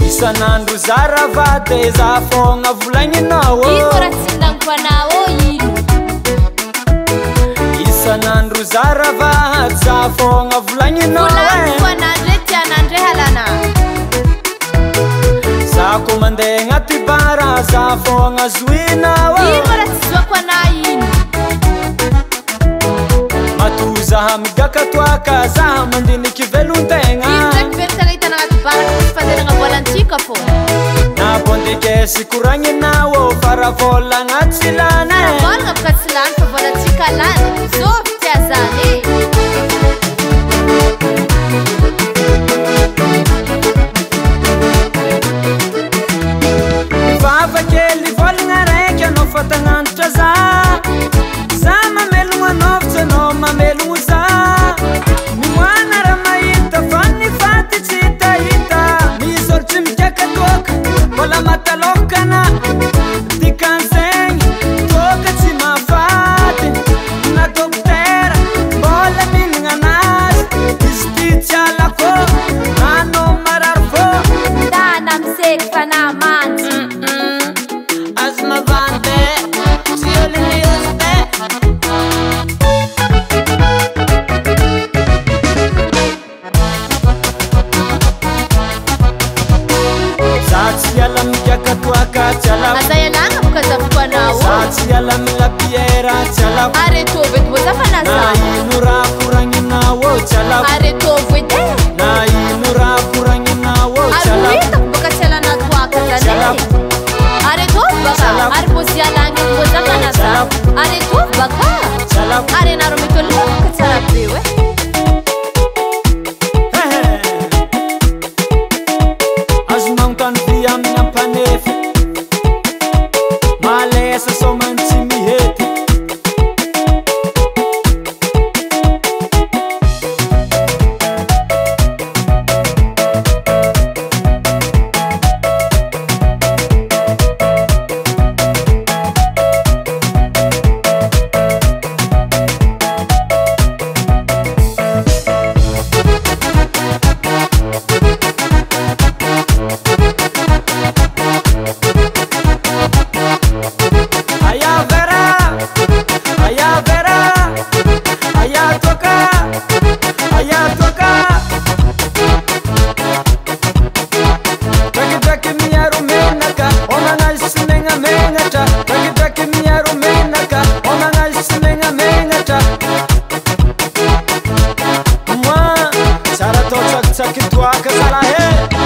Isanandro zaravate zafogna volagninao ino raha tsy ndaniko anao ino Isanandro zaravate zafogna volagninao volaniko anandre tianandre halana Zako mandeha agnaty bara zafogna zoinao ino raha tsy zoako ana ino Matoza migaka toaka za mandiniky velon-tegna ino ndraiky velon-tegna hitana agnaty bara ka tsy fandelagna volantsika fô Nabondeke sikoragninao faravolagna tsy lany Volagna baka tsy lany fa volantsika lany zovy tia zany Vava kely volagna raiky anao fatagnanitra za mamelogno anao fa tsy anao mamelogno za Mimoana raha mahita fa ny faty tsy hitahita Misorotry mikaka toka mbola matalokana Dikan'zegny toka tsy mahafaty Na dokotera mbola mihinagna anazy Izy ty tsy alako anao marary fô Dana miseky fa namantsy Azo mavandy tsy olinizy be Za tsy ala migaka toaka tsy alako Aza ialagna boka zavoko anao Za tsy ala milabiera tsy alako Aretovy edy moa zafana Na za ino raha koragninao tsy alako Aretovy edy Na ino raha koragninao tsy Ary alako hitako boka tsy alana toaka zany Aretovy baka Ary pozy ialagna edy moa zafana za Aretovy baka Tsy alako Ary anaro mitolona boka tsara be oe Azo manontany vy amin'ny ampanefy Malesa somany tsy mihety Tsaka toaka zalahy